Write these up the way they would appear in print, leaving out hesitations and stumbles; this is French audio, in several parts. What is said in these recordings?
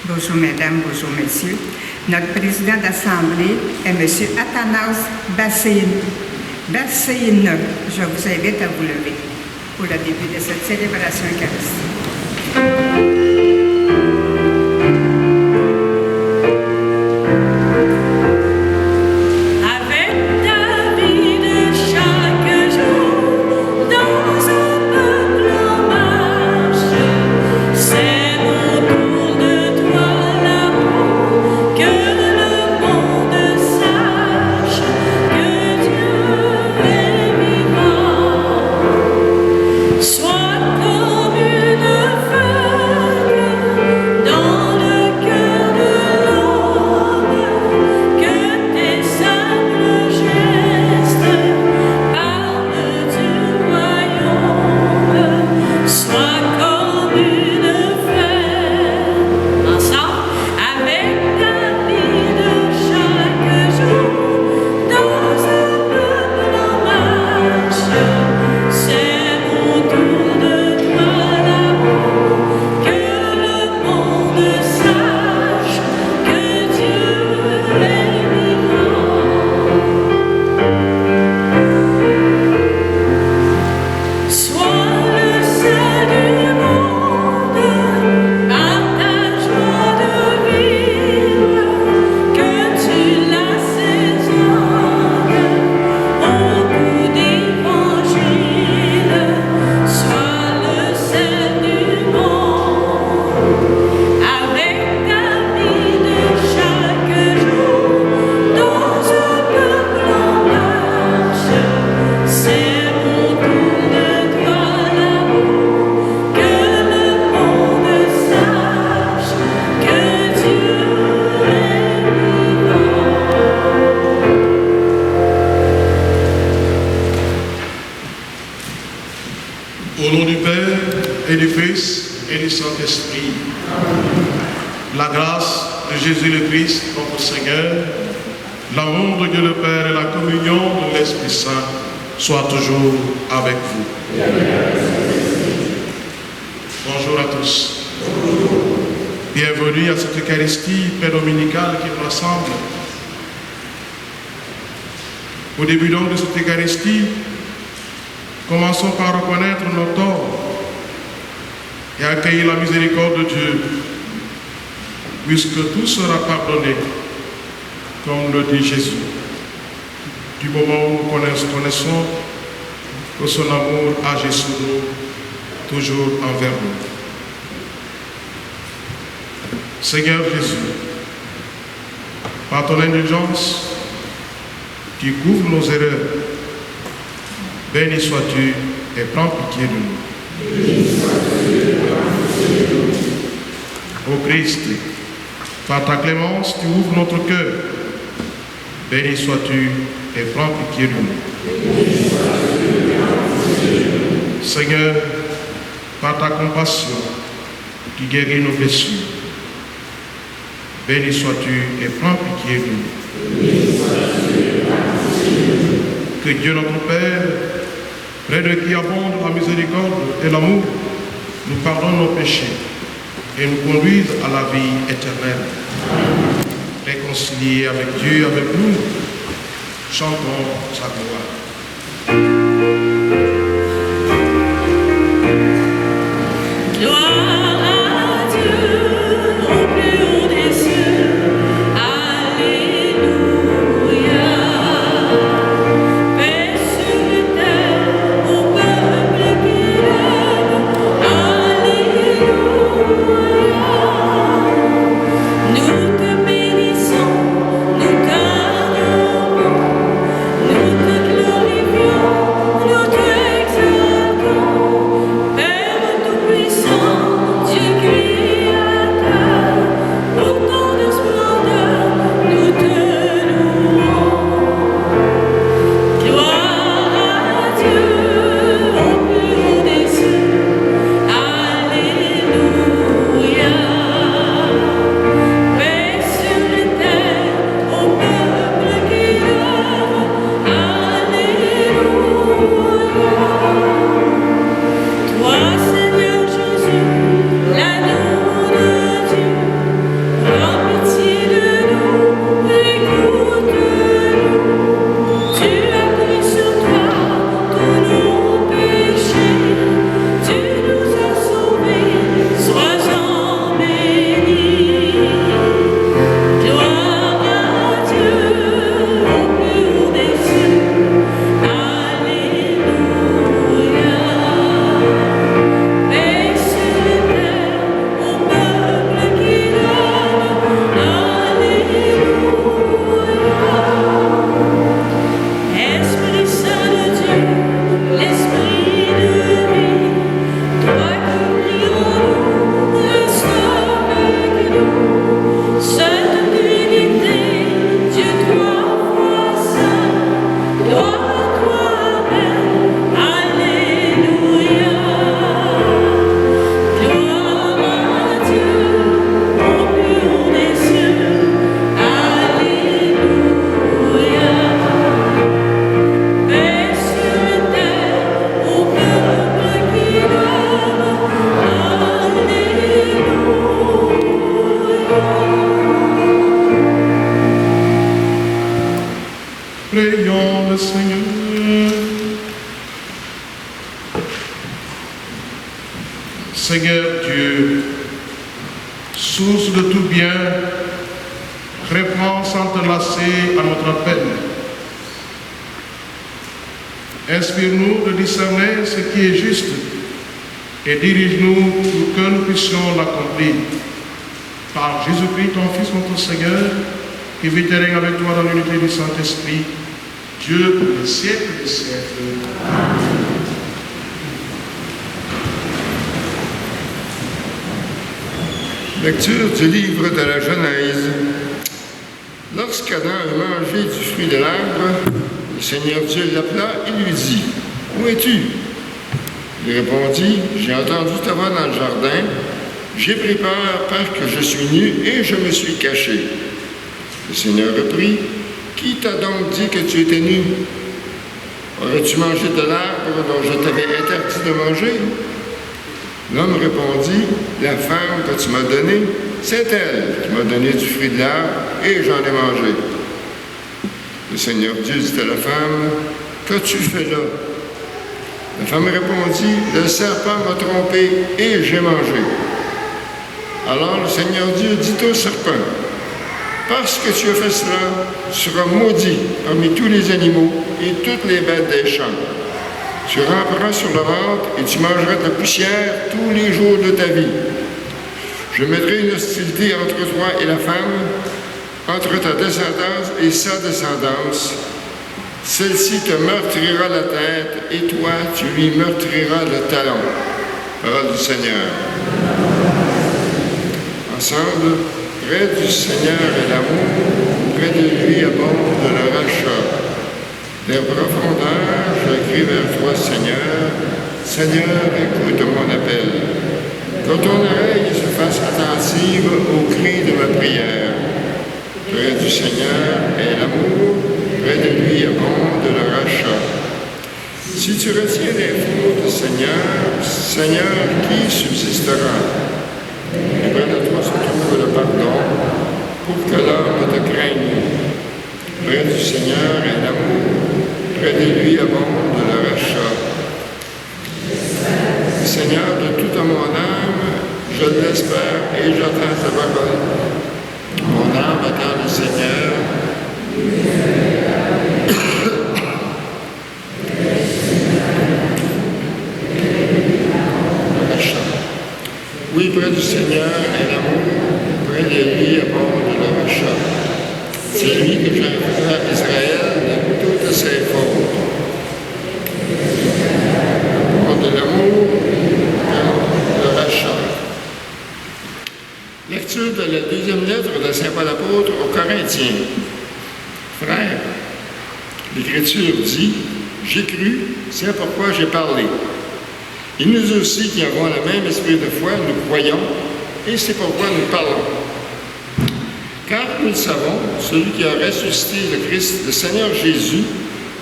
Bonjour mesdames, bonjour messieurs. Notre président d'Assemblée est M. Athanas Basséine. Je vous invite à vous lever pour le début de cette célébration eucharistique. Au nom du Père et du Fils et du Saint-Esprit, la grâce de Jésus le Christ, notre Seigneur, l'amour de Dieu le Père et la communion de l'Esprit Saint soient toujours avec vous. Bonjour à tous. Bienvenue à cette Eucharistie prédominicale qui nous rassemble. Au début donc de cette Eucharistie, commençons par reconnaître nos torts et accueillir la miséricorde de Dieu, puisque tout sera pardonné, comme le dit Jésus, du moment où nous connaissons que son amour agit sur nous, toujours envers nous. Seigneur Jésus, par ton indulgence qui couvre nos erreurs, béni sois-tu et prends pitié de nous. Ô Christ, par ta clémence, tu ouvres notre cœur. Béni sois-tu et prends pitié de nous. Seigneur, par ta compassion qui guérit nos blessures, béni sois-tu et prends pitié de nous. Que Dieu notre Père, près de qui abonde la miséricorde et l'amour, nous pardonne nos péchés et nous conduise à la vie éternelle. Réconciliés avec Dieu, avec nous, chantons sa gloire. Nous te glorifions, nous te le Seigneur. Seigneur Dieu, source de tout bien, réponds sans te lasser à notre peine. Inspire-nous de discerner ce qui est juste et dirige-nous pour que nous puissions l'accomplir. Par Jésus-Christ, ton Fils, notre Seigneur, qui vit et règne avec toi dans l'unité du Saint-Esprit, Dieu pour les siècles des siècles. Amen. Lecture du livre de la Genèse. Lorsqu'Adam eut mangé du fruit de l'arbre, le Seigneur Dieu l'appela et lui dit, « Où es-tu » Il répondit, « J'ai entendu ta voix dans le jardin, j'ai pris peur parce que je suis nu et je me suis caché. » Le Seigneur reprit, « Qui t'a donc dit que tu étais nu? Aurais-tu mangé de l'arbre dont je t'avais interdit de manger » L'homme répondit, « La femme que tu m'as donnée, c'est elle qui m'a donné du fruit de l'arbre et j'en ai mangé. » Le Seigneur Dieu dit à la femme, « Qu'as-tu fait là » La femme répondit, « Le serpent m'a trompé et j'ai mangé. » Alors le Seigneur Dieu dit au serpent, « Parce que tu as fait cela, tu seras maudit parmi tous les animaux et toutes les bêtes des champs. Tu ramperas sur le ventre et tu mangeras de la poussière tous les jours de ta vie. Je mettrai une hostilité entre toi et la femme, entre ta descendance et sa descendance. Celle-ci te meurtrira la tête et toi, tu lui meurtriras le talon. » Parole du Seigneur. Ensemble, près du Seigneur est l'amour, près de lui abonde le rachat. Des profondeurs, je crie vers toi, Seigneur. Seigneur, écoute mon appel. Que ton oreille se fasse attentive au cri de ma prière. Près du Seigneur est l'amour, près de lui abonde le rachat. Si tu retiens les fautes, Seigneur, Seigneur, qui subsistera? Et près de toi se trouve le pardon, pour que l'homme te craigne. Près du Seigneur est l'amour, près de lui abonde le rachat. Seigneur, de toute mon âme, je l'espère et j'attends ta parole. Mon âme attend le Seigneur. Oui, près du Seigneur est l'amour, près de lui abonde le rachat. C'est lui que j'enverrai à Israël de toutes ses fautes. De l'amour, le rachat. Lecture de la deuxième lettre de Saint Paul apôtre aux Corinthiens. Frères, l'Écriture dit, « J'ai cru, c'est pourquoi j'ai parlé. » Et nous aussi qui avons le même esprit de foi, nous croyons, et c'est pourquoi nous parlons. Car nous le savons, celui qui a ressuscité le Christ, le Seigneur Jésus,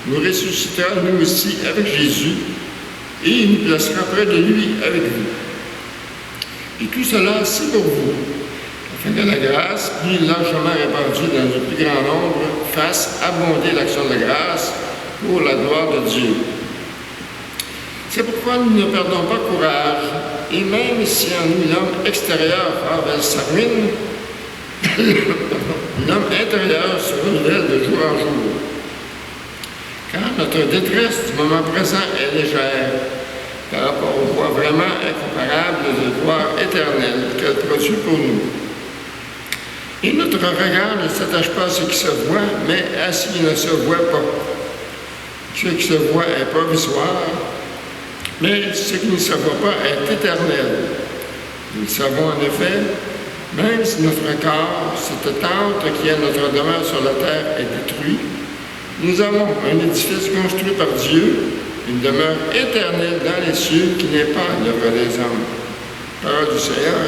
nous ressuscitera nous aussi avec Jésus, et il nous placera près de lui avec vous. Et tout cela, c'est pour vous, afin que la grâce, plus largement répandue dans le plus grand nombre, fasse abonder l'action de grâce pour la gloire de Dieu. C'est pourquoi nous ne perdons pas courage, et même si en nous l'homme extérieur vers sa ruine, l'homme intérieur se renouvelle de jour en jour. Car notre détresse du moment présent est légère par rapport au poids vraiment incomparable de gloire éternelle qu'elle produit pour nous. Et notre regard ne s'attache pas à ce qui se voit, mais à ce qui ne se voit pas. Ce qui se voit est provisoire, mais ce qui ne se voit pas est éternel. Nous le savons en effet, même si notre corps, cette tente qui est notre demeure sur la terre, est détruit, nous avons un édifice construit par Dieu, une demeure éternelle dans les cieux qui n'est pas l'œuvre des hommes. Parole du Seigneur.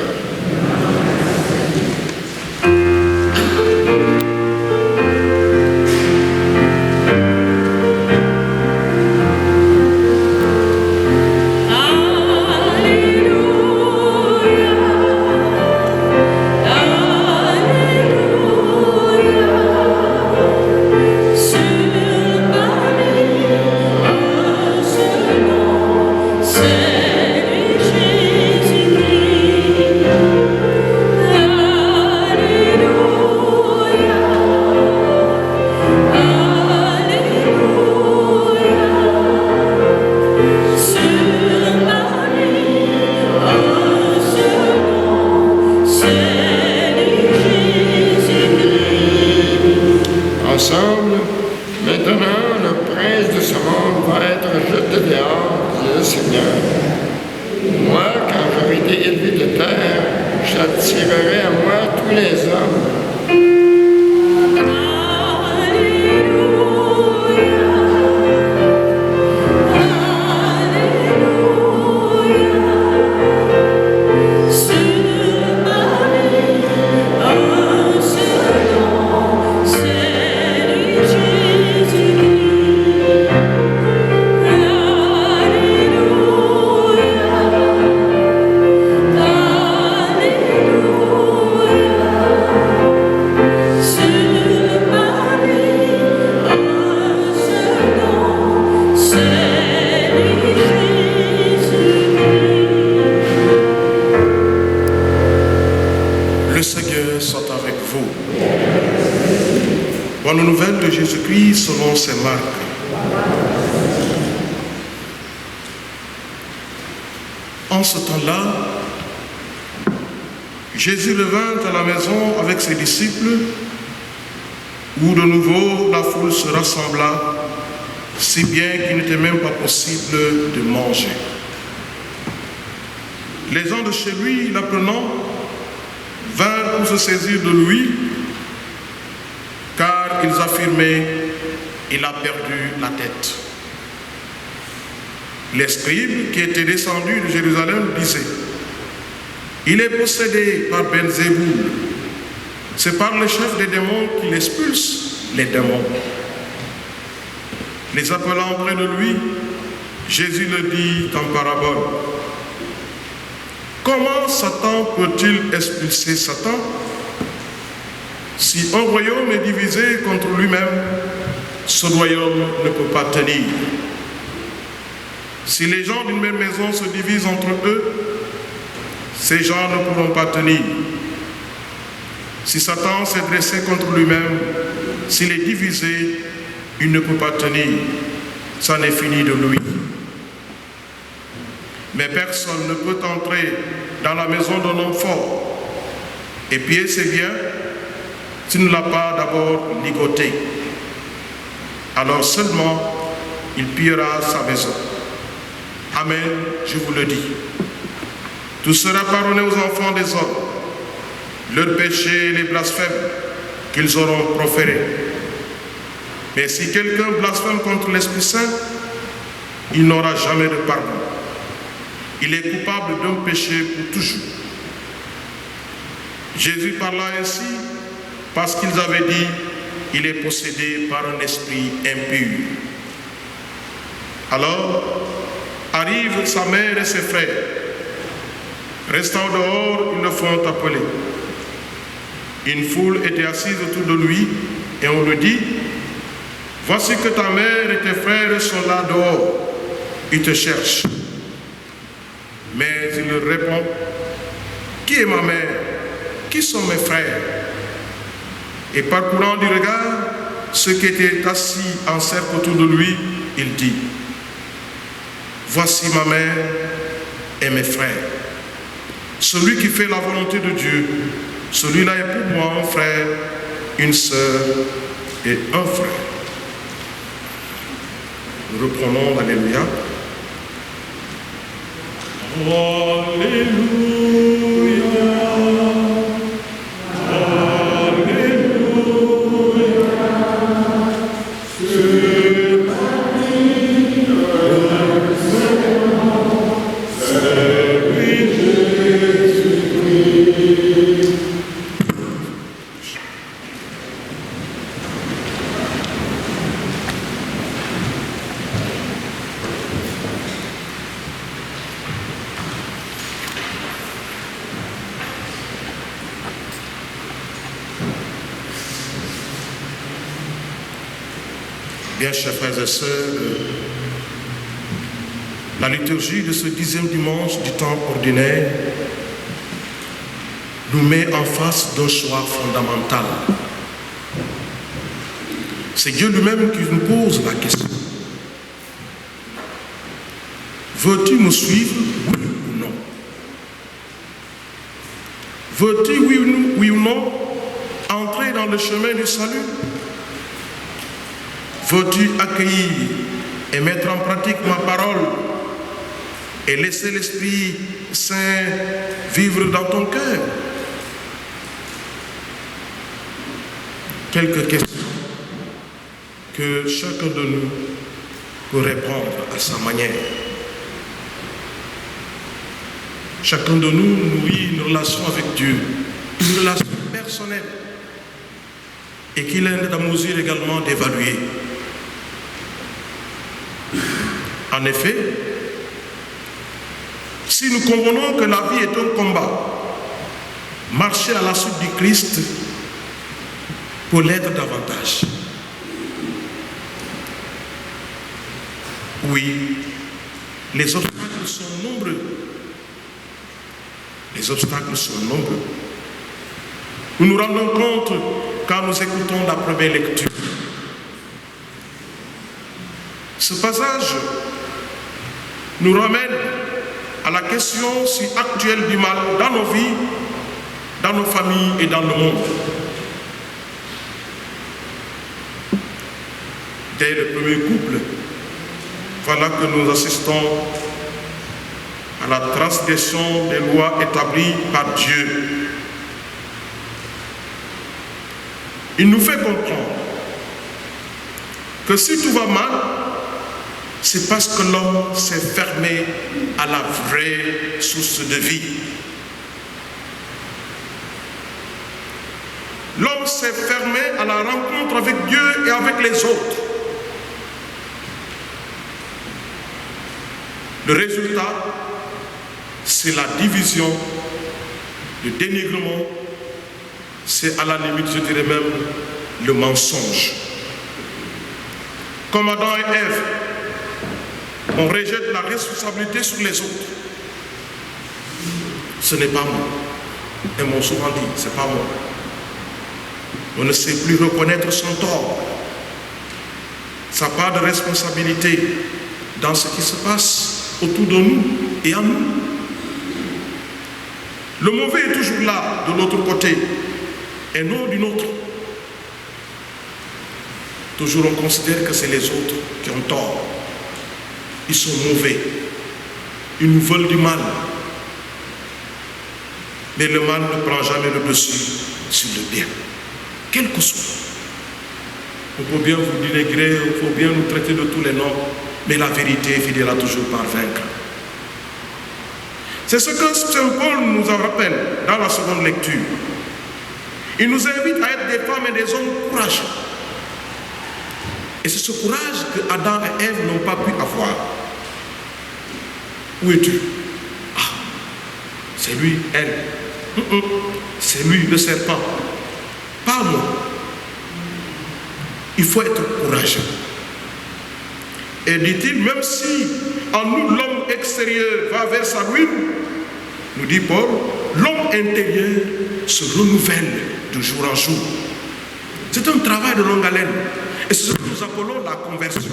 Sur ensemble. Maintenant, le prince de ce monde va être jeté dehors, dit le Seigneur. Moi, quand j'aurai été élevé de terre, j'attirerai à moi tous les hommes. Bonne nouvelle de Jésus-Christ selon saint Marc. En ce temps-là, Jésus revint à la maison avec ses disciples, où de nouveau la foule se rassembla, si bien qu'il n'était même pas possible de manger. Les gens de chez lui, l'apprenant, vinrent pour se saisir de lui, car ils affirmaient qu'il a perdu la tête. Les scribes qui étaient descendus de Jérusalem disaient: il est possédé par Belzéboul. C'est par le chef des démons qu'il expulse les démons. Les appelant près de lui, Jésus le dit en parabole: comment Satan peut-il expulser Satan? Si un royaume est divisé contre lui-même, ce royaume ne peut pas tenir. Si les gens d'une même maison se divisent entre eux, ces gens ne pourront pas tenir. Si Satan s'est dressé contre lui-même, s'il est divisé, il ne peut pas tenir. Ça n'est fini de lui. Mais personne ne peut entrer dans la maison d'un homme fort et piller ses biens s'il ne l'a pas d'abord ligoté. Alors seulement il pillera sa maison. Amen, je vous le dis. Tout sera pardonné aux enfants des hommes, leurs péchés et les blasphèmes qu'ils auront proférés. Mais si quelqu'un blasphème contre l'Esprit Saint, il n'aura jamais de pardon. Il est coupable d'un péché pour toujours. Jésus parla ainsi parce qu'ils avaient dit: il est possédé par un esprit impur. Alors arrivent sa mère et ses frères. Restant dehors, ils le font appeler. Une foule était assise autour de lui et on lui dit: voici que ta mère et tes frères sont là dehors, ils te cherchent. Mais il leur répond: qui est ma mère? Qui sont mes frères? Et parcourant du regard ceux qui étaient assis en cercle autour de lui, il dit: voici ma mère et mes frères. Celui qui fait la volonté de Dieu, celui-là est pour moi un frère, une sœur et un frère. Nous reprenons l'Alléluia. Bien, chers frères et sœurs, la liturgie de ce 10e dimanche du temps ordinaire nous met en face d'un choix fondamental. C'est Dieu lui-même qui nous pose la question: veux-tu me suivre, oui ou non? Veux-tu, oui ou non, entrer dans le chemin du salut? veux-tu accueillir et mettre en pratique ma parole et laisser l'Esprit Saint vivre dans ton cœur? Quelques questions que chacun de nous peut répondre à sa manière. Chacun de nous nourrit une relation avec Dieu, une relation personnelle, et qu'il est à mesure également d'évaluer. En effet, si nous convenons que la vie est un combat, marcher à la suite du Christ pour l'être davantage. Oui, les obstacles sont nombreux. Les obstacles sont nombreux. Nous nous rendons compte quand nous écoutons la première lecture. Ce passage nous ramène à la question si actuelle du mal dans nos vies, dans nos familles et dans le monde. Dès le premier couple, voilà que nous assistons à la transgression des lois établies par Dieu. Il nous fait comprendre que si tout va mal, c'est parce que l'homme s'est fermé à la vraie source de vie. L'homme s'est fermé à la rencontre avec Dieu et avec les autres. Le résultat, c'est la division, le dénigrement, c'est à la limite, je dirais même, le mensonge. Comme Adam et Ève, on rejette la responsabilité sur les autres. Ce n'est pas moi. Ils m'ont souvent dit, c'est pas moi. On ne sait plus reconnaître son tort, sa part de responsabilité dans ce qui se passe autour de nous et en nous. Le mauvais est toujours là, de l'autre côté, et non du nôtre. Toujours on considère que c'est les autres qui ont tort. Ils sont mauvais. Ils nous veulent du mal. Mais le mal ne prend jamais le dessus sur le bien. Quel que soit. On peut bien vous dénigrer, il faut bien nous traiter de tous les noms, mais la vérité finira toujours par vaincre. C'est ce que Saint Paul nous en rappelle dans la seconde lecture. Il nous invite à être des femmes et des hommes courageux. Et c'est ce courage que Adam et Ève n'ont pas pu avoir. Où es-tu? Ah, c'est lui, elle. C'est lui, le serpent. Pas moi. Il faut être courageux. Et dit-il, même si en nous l'homme extérieur va vers sa ruine, nous dit Paul, l'homme intérieur se renouvelle de jour en jour. C'est un travail de longue haleine. Et c'est ce que nous appelons la conversion.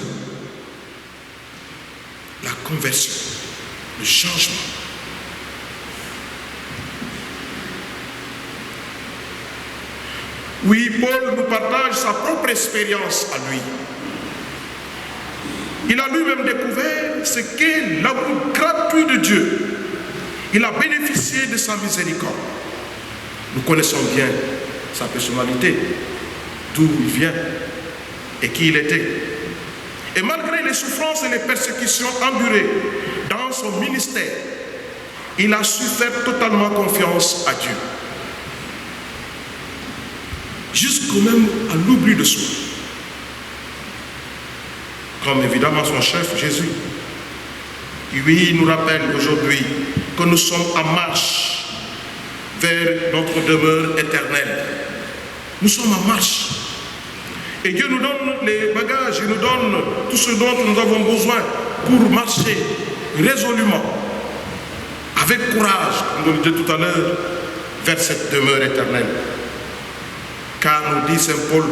La conversion, le changement. Oui, Paul nous partage sa propre expérience à lui. Il a lui-même découvert ce qu'est l'amour gratuit de Dieu. Il a bénéficié de sa miséricorde. Nous connaissons bien sa personnalité, d'où il vient et qui il était. Et malgré les souffrances et les persécutions endurées dans son ministère, il a su faire totalement confiance à Dieu. Jusqu'au même à l'oubli de soi. Comme évidemment son chef, Jésus. Oui, il nous rappelle aujourd'hui que nous sommes en marche vers notre demeure éternelle. Nous sommes en marche. Et Dieu nous donne les bagages, il nous donne tout ce dont nous avons besoin pour marcher résolument, avec courage, comme nous le disait tout à l'heure, vers cette demeure éternelle. Car nous dit Saint Paul,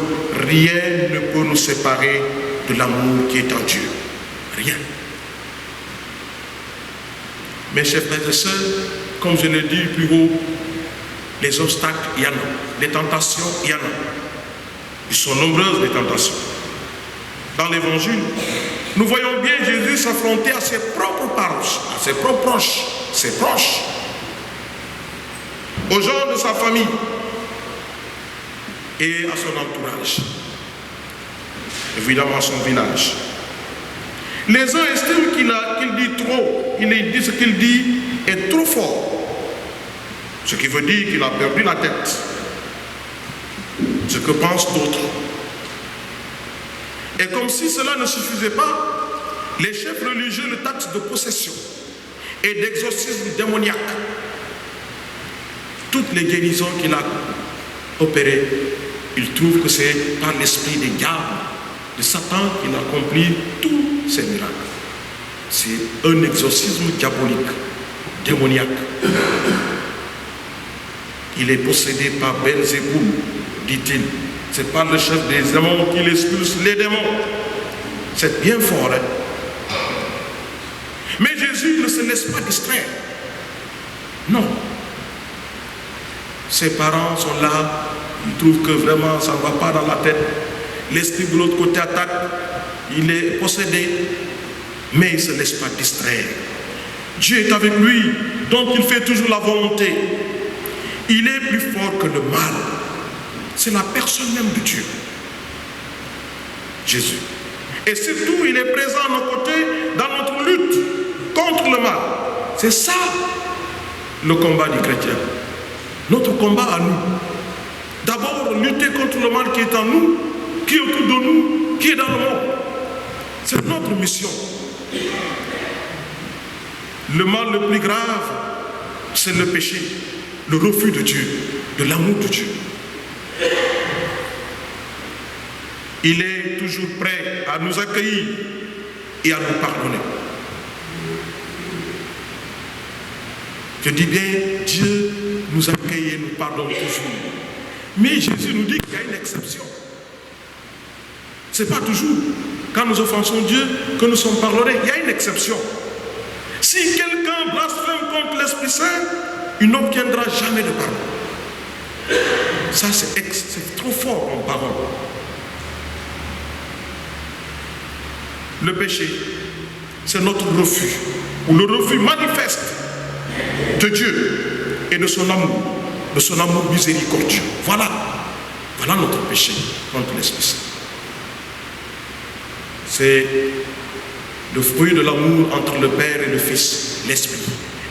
rien ne peut nous séparer de l'amour qui est en Dieu. Rien. Mes chers frères et sœurs, comme je l'ai dit plus haut, les obstacles, il y en a. Les tentations, il y en a. Ils sont nombreuses, les tentations. dans l'évangile, nous voyons bien Jésus s'affronter à ses propres proches, à ses propres proches, ses proches, aux gens de sa famille et à son entourage, évidemment à son village. Les uns estiment qu'il dit trop, ce qu'il dit est trop fort, ce qui veut dire qu'il a perdu la tête. Ce que pensent d'autres. Et comme si cela ne suffisait pas, les chefs religieux le taxent de possession et d'exorcisme démoniaque. Toutes les guérisons qu'il a opérées, ils trouvent que c'est par l'esprit des diables, de Satan, qu'il accomplit tous ces miracles. C'est un exorcisme diabolique, démoniaque. Il est possédé par Belzéboul, dit-il. C'est pas le chef des démons qui expulse les démons. C'est bien fort, hein? Mais Jésus ne se laisse pas distraire. Non. Ses parents sont là. Ils trouvent que vraiment ça ne va pas dans la tête. L'esprit de l'autre côté attaque. Il est possédé. Mais il ne se laisse pas distraire. Dieu est avec lui. Donc il fait toujours la volonté. Il est plus fort que le mal. C'est la personne même de Dieu. Jésus. Et surtout, il est présent à nos côtés dans notre lutte contre le mal. C'est ça le combat du chrétien. Notre combat à nous. D'abord, lutter contre le mal qui est en nous, qui est autour de nous, qui est dans le monde. C'est notre mission. Le mal le plus grave, c'est le péché, le refus de Dieu, de l'amour de Dieu. Il est toujours prêt à nous accueillir et à nous pardonner. Je dis bien, Dieu nous accueille et nous pardonne toujours. Mais Jésus nous dit qu'il y a une exception. Ce n'est pas toujours quand nous offensons Dieu que nous sommes pardonnés. Il y a une exception. Si quelqu'un blasphème contre l'Esprit Saint, il n'obtiendra jamais de pardon. Ça, c'est trop fort en parole. Le péché, c'est notre refus, ou le refus manifeste de Dieu et de son amour miséricordieux. Voilà notre péché contre l'Esprit Saint. C'est le fruit de l'amour entre le Père et le Fils, l'Esprit.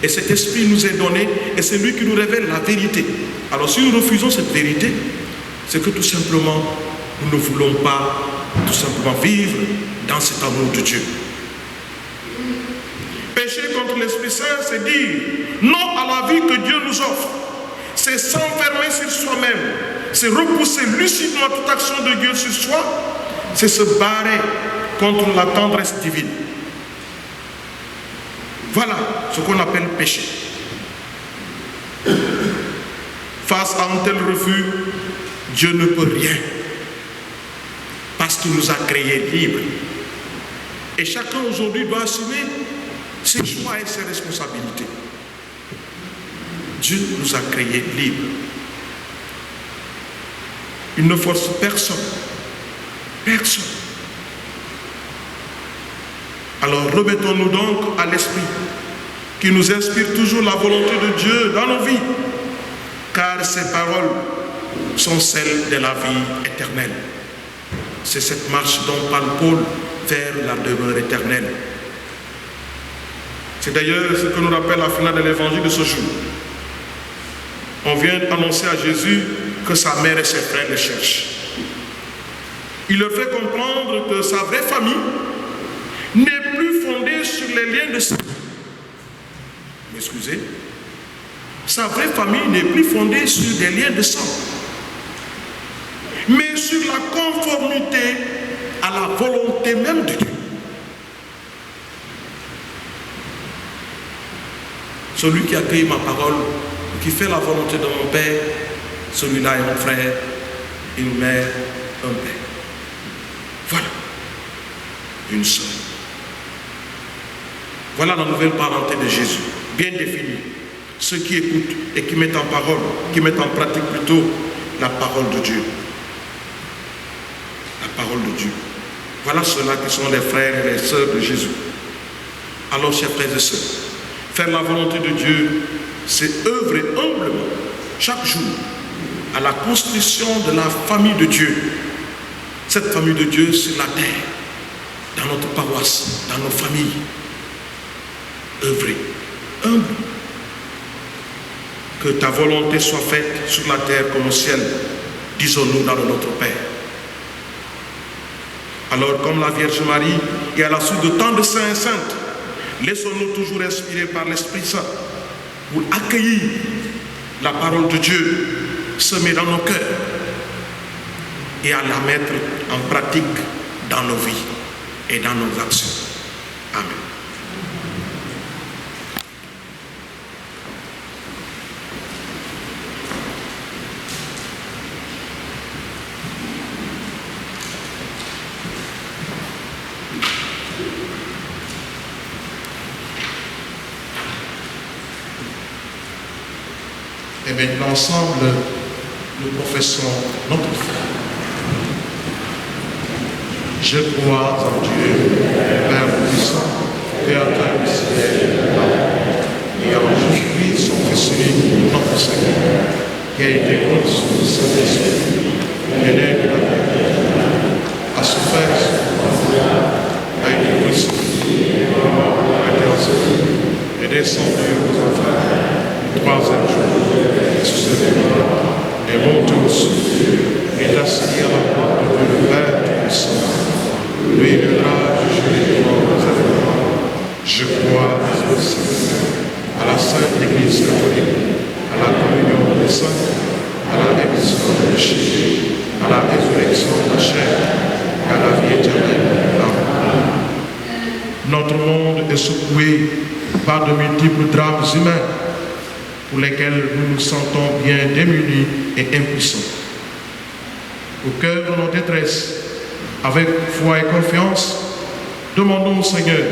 Et cet Esprit nous est donné et c'est lui qui nous révèle la vérité. Alors si nous refusons cette vérité, c'est que tout simplement, nous ne voulons pas tout simplement vivre dans cet amour de Dieu. Pécher contre l'Esprit Saint, c'est dire non à la vie que Dieu nous offre. C'est s'enfermer sur soi-même. C'est repousser lucidement toute action de Dieu sur soi. C'est se barrer contre la tendresse divine. Voilà ce qu'on appelle péché. Face à un tel refus, Dieu ne peut rien. Parce qu'il nous a créés libres. Et chacun aujourd'hui doit assumer ses choix et ses responsabilités. Dieu nous a créés libres. Il ne force personne. Personne. Alors remettons-nous donc à l'Esprit qui nous inspire toujours la volonté de Dieu dans nos vies. Car ces paroles sont celles de la vie éternelle. C'est cette marche dont parle Paul vers la demeure éternelle. C'est d'ailleurs ce que nous rappelle la finale de l'évangile de ce jour. On vient annoncer à Jésus que sa mère et ses frères le cherchent. Il leur fait comprendre que sa vraie famille n'est plus fondée sur les liens de sang. M'excusez. Sa vraie famille n'est plus fondée sur des liens de sang, mais sur la conformité à la volonté même de Dieu. Celui qui accueille ma parole, qui fait la volonté de mon Père, celui-là est mon frère, une mère, un père. Voilà, une sœur. Voilà la nouvelle parenté de Jésus, bien définie. Ceux qui écoutent et qui mettent en parole, qui mettent en pratique plutôt la parole de Dieu. La parole de Dieu. Voilà ceux-là qui sont les frères et les sœurs de Jésus. Alors, chers frères et sœurs, faire la volonté de Dieu, c'est œuvrer humblement, chaque jour, à la construction de la famille de Dieu. Cette famille de Dieu sur la terre, dans notre paroisse, dans nos familles. Œuvrer humble. Que ta volonté soit faite sur la terre comme au ciel, disons-nous dans le Notre Père. Alors, comme la Vierge Marie, et à la suite de tant de saints et saintes, laissons-nous toujours inspirés par l'Esprit Saint pour accueillir la parole de Dieu semée dans nos cœurs et à la mettre en pratique dans nos vies et dans nos actions. Amen. Et maintenant, ensemble, nous professons notre foi. Je crois en Dieu, Père puissant, Créateur du ciel et de la terre, et en Jésus-Christ, son Fils unique, notre Seigneur, qui a été conçu du Saint-Esprit, est né de la terre, a souffert sur la croix, a été crucifié, a été enseigné, est descendu aux enfers. Troisième jour, ressuscité est monté au ciel, est assis à la droite de Dieu le Père Tout-Puissant. Lui viendra juger les morts et les vivants. Je crois au Seigneur, à la Sainte Église catholique, à la communion des saints, à la rémission des péchés, à la résurrection de la chair, à la vie éternelle. Amen. Notre monde est secoué par de multiples drames humains, pour lesquels nous nous sentons bien démunis et impuissants. Au cœur de nos détresses, avec foi et confiance, demandons au Seigneur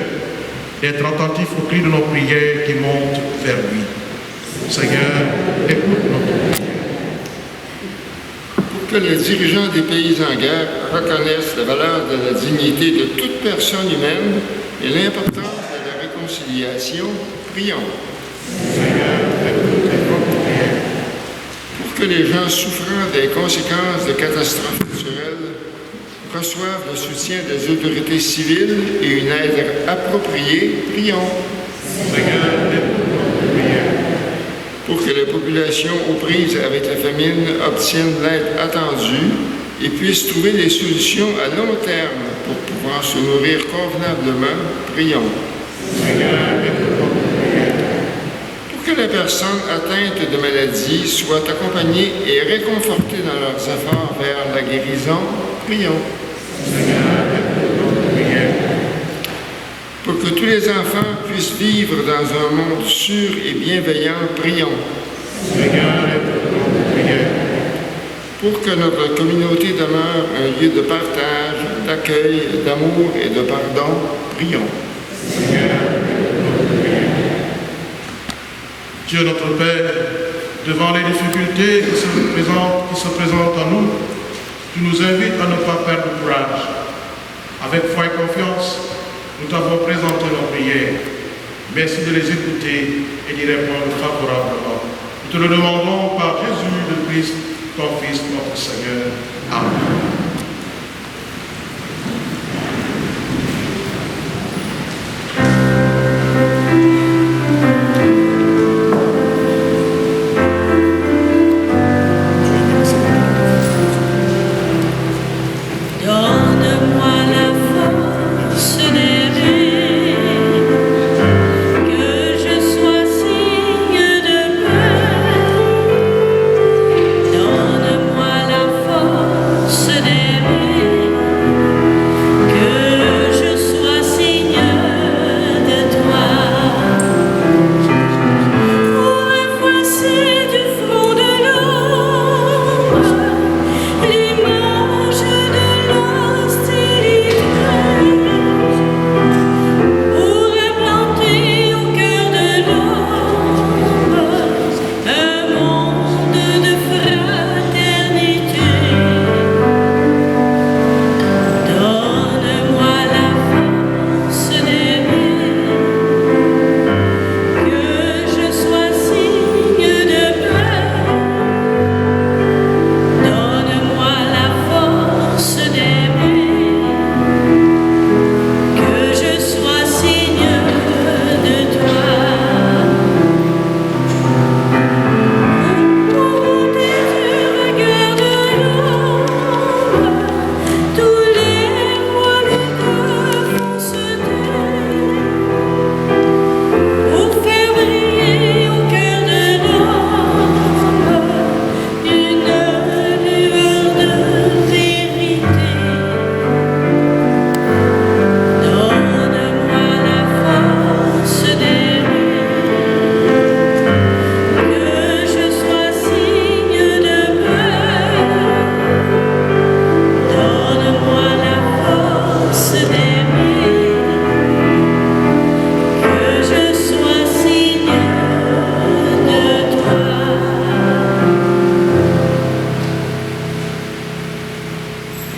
d'être attentif aux cris de nos prières qui montent vers lui. Seigneur, écoute notre prière. Pour que les dirigeants des pays en guerre reconnaissent la valeur de la dignité de toute personne humaine et l'importance de la réconciliation, prions. Seigneur, écoute notre prière. Pour que les gens souffrant des conséquences de catastrophes naturelles reçoivent le soutien des autorités civiles et une aide appropriée, prions. Seigneur, écoute notre prière. Pour que les populations aux prises avec la famine obtiennent l'aide attendue et puissent trouver des solutions à long terme pour pouvoir se nourrir convenablement, prions. Seigneur, écoute notre prière. Pour que les personnes atteintes de maladies soient accompagnées et réconfortées dans leurs efforts vers la guérison, prions. Seigneur, écoute notre prière. Pour que tous les enfants puissent vivre dans un monde sûr et bienveillant, prions. Seigneur, écoute notre prière. Pour que notre communauté demeure un lieu de partage, d'accueil, d'amour et de pardon, prions. Seigneur, écoute notre prière. Dieu notre Père, devant les difficultés qui se présentent à nous, tu nous invites à ne pas perdre courage. Avec foi et confiance, nous t'avons présenté nos prières. Merci de les écouter et d'y répondre favorablement. Nous te le demandons par Jésus le Christ, ton Fils, notre Seigneur. Amen. Donne-moi la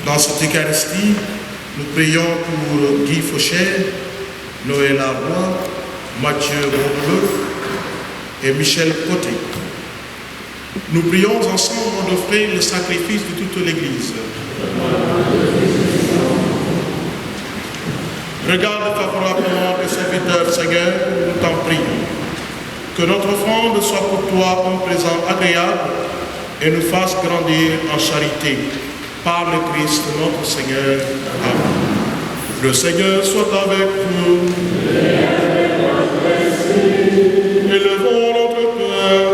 Dans cette Eucharistie, nous prions pour Guy Faucher, Noël Arbois, Mathieu Bondeleu et Michel Côté. Nous prions ensemble d'offrir le sacrifice de toute l'Église. Regarde favorablement tes serviteurs, Seigneur, nous t'en prions. Que notre offrande soit pour toi un présent agréable et nous fasse grandir en charité. Par le Christ notre Seigneur. Amen. Le Seigneur soit avec vous. Élevons notre cœur.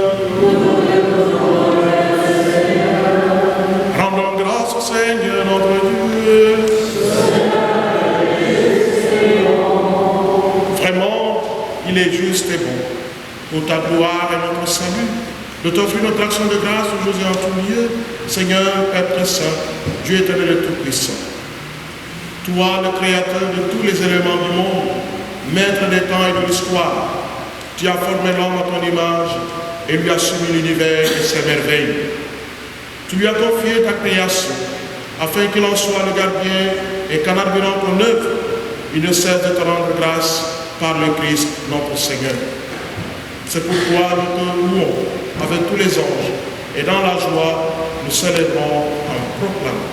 Rendons grâce au Seigneur notre Dieu. Vraiment, il est juste et bon, pour ta gloire et notre salut, de t'offrir notre action de grâce aujourd'hui en tout lieu, Seigneur, Père très saint, Dieu éternel et tout-puissant. Toi, le Créateur de tous les éléments du monde, Maître des temps et de l'histoire, tu as formé l'homme à ton image et lui as soumis l'univers et ses merveilles. Tu lui as confié ta création, afin qu'il en soit le gardien et qu'en admirant ton œuvre, il ne cesse de te rendre grâce par le Christ, notre Seigneur. C'est pourquoi nous te louons avec tous les anges et dans la joie, nous célébrons en proclamant.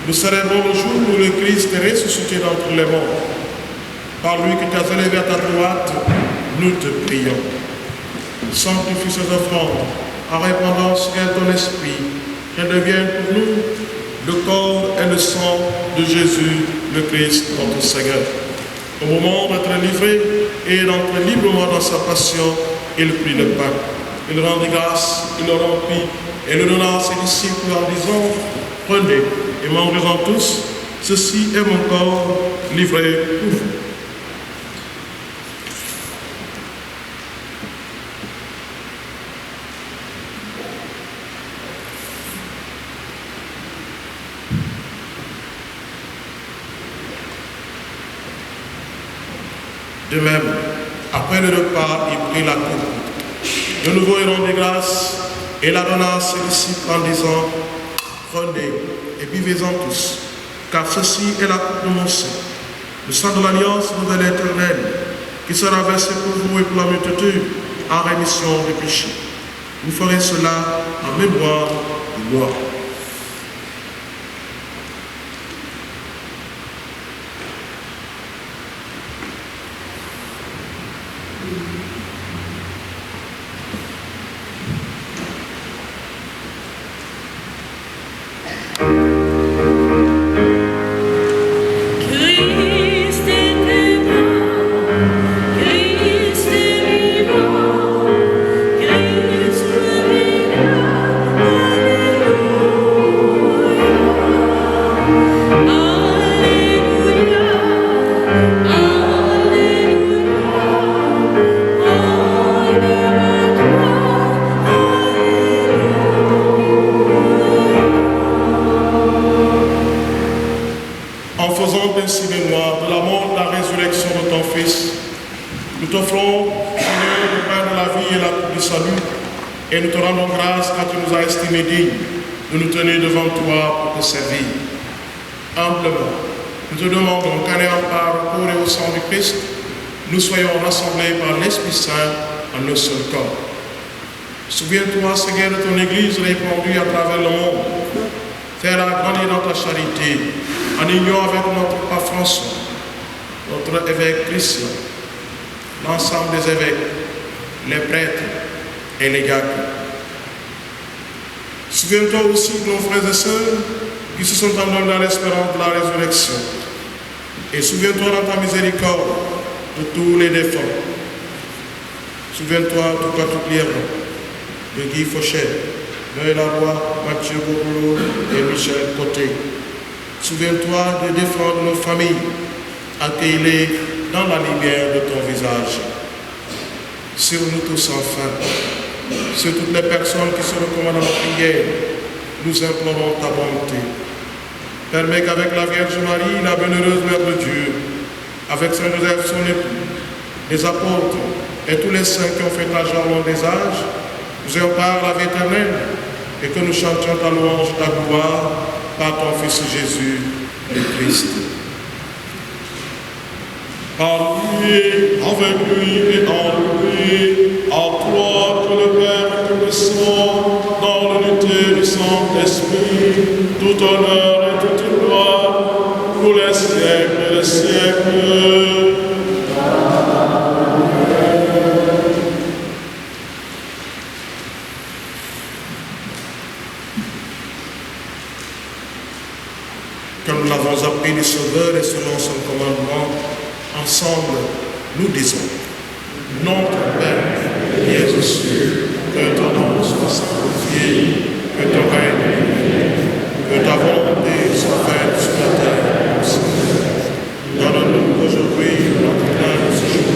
Nous célébrons le jour où le Christ est ressuscité d'entre les morts. Par lui que tu as élevé à ta droite, nous te prions. Sanctifie ces offrandes en répandant sur elles ton esprit, qu'elles deviennent pour nous le corps et le sang de Jésus, le Christ, notre Seigneur. Au moment d'être livré et d'entrer librement dans sa passion, il prit le pain. Il rendit grâce, il le rompit et le donna à ses disciples en disant: prenez et mangez-en tous, ceci est mon corps livré pour vous. De même, après le repas, il prit la coupe. De nouveau, il rendit grâce et la donna à ses disciples en disant: prenez et buvez-en tous, car ceci est la coupe de mon sang, le sang de l'alliance nouvelle éternelle, qui sera versé pour vous et pour la multitude en rémission des péchés. Vous ferez cela en mémoire de moi. Et nous te rendons grâce car tu nous as estimés dignes de nous tenir devant toi pour te servir. Humblement, nous te demandons qu'en ayant part au corps et au sang du Christ, nous soyons rassemblés par l'Esprit Saint en un seul corps. Souviens-toi, Seigneur, de ton Église répandue à travers le monde. Fais-la grandir dans ta charité, en union avec notre pape François, notre évêque Christian, l'ensemble des évêques, les prêtres et les diacres. Souviens-toi aussi de nos frères et sœurs qui se sont endormis dans l'espérance de la résurrection. Et souviens-toi dans ta miséricorde de tous les défunts. Souviens-toi tout particulièrement de Guy Fauchet, Noël Laroy, Mathieu Bourgoulot et Michel Côté. Souviens-toi de défendre nos familles, accueille-les dans la lumière de ton visage. Sur nous tous enfin, sur toutes les personnes qui se recommandent à la prière, nous implorons ta bonté. Permets qu'avec la Vierge Marie, la bienheureuse Mère de Dieu, avec Saint Joseph son époux, les apôtres et tous les saints qui ont fait âge au long des âges, nous ayons part à la vie éternelle et que nous chantions ta louange, ta gloire par ton Fils Jésus, le Christ. Par lui, avec lui et en lui, à toi, que le Père et tout le Sang, dans l'unité du Saint-Esprit, tout honneur et toute gloire, pour les siècles et les siècles. Comme nous l'avons appris du Sauveur et selon son commandement, ensemble, nous disons, notre Père, qui es aux cieux, que ton nom soit sanctifié, que ton règne vienne, que ta volonté soit faite sur la terre comme sur le ciel. Donne-nous aujourd'hui notre pain de ce jour.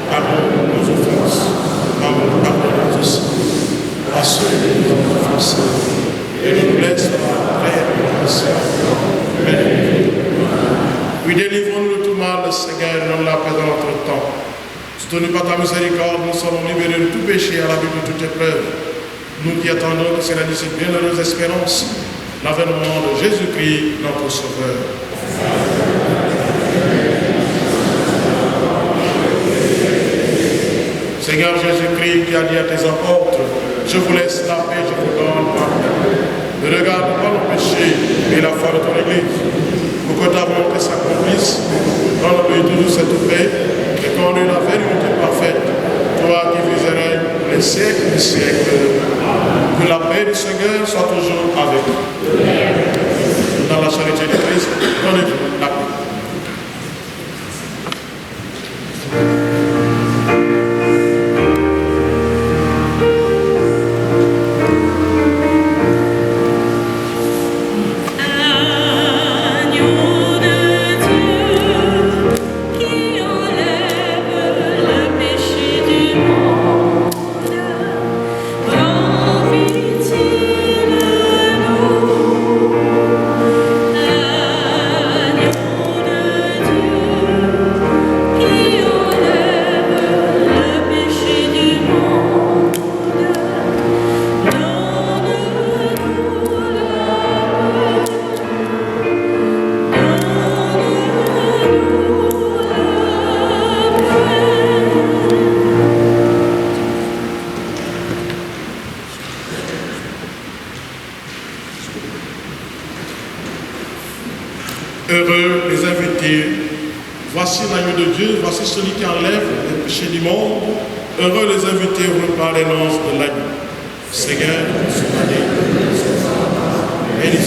Pardonne nos offenses, comme nous pardonnons aussi à ceux qui nous ont offensés, et ne nous laisse pas faire oui, délivrons-nous de tout mal, Seigneur, dans la paix dans notre temps. Soutenu par ta miséricorde, nous serons libérés de tout péché à l'abri de toute épreuve. Nous qui attendons que c'est la cette bienheureuse espérance, l'avènement de Jésus-Christ, notre Sauveur. Seigneur Jésus-Christ, qui a dit à tes apôtres, je vous laisse la paix, je vous donne ma paix. Ne regarde pas nos péchés, mais la foi de ton Église. Pour que ta volonté s'accomplisse, donne-lui toujours cette paix et conduis la vérité parfaite, toi qui vis et règnes les siècles des siècles. Que la paix du Seigneur soit toujours avec nous. Dans la charité du Christ, donnez-vous la paix. Heureux les invités. Voici l'agneau de Dieu, voici celui qui enlève les péchés du monde. Heureux les invités au repas des noces de l'agneau. Seigneur, sois béni. Béni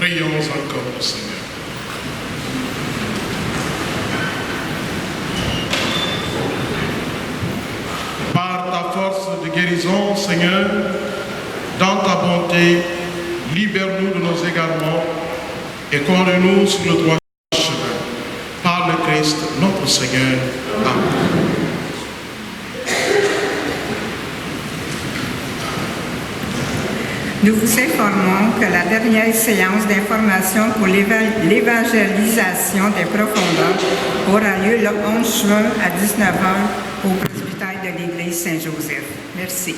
Prions encore le Seigneur. Par ta force de guérison, Seigneur, dans ta bonté, libère-nous de nos égarements et conduis-nous sur le droit chemin. Par le Christ, notre Seigneur. Amen. Nous vous informons que la dernière séance d'information pour l'évangélisation des profondeurs aura lieu le 11 juin à 19h au presbytère de l'église Saint-Joseph. Merci.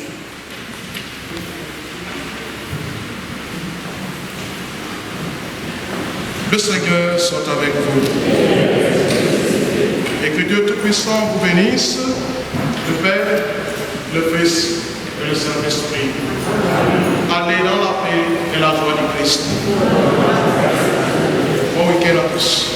Le Seigneur soit avec vous. Et que Dieu Tout-Puissant vous bénisse, le Père, le Fils et le Saint-Esprit. Allez dans la paix et la joie du Christ. Bon week-end à tous.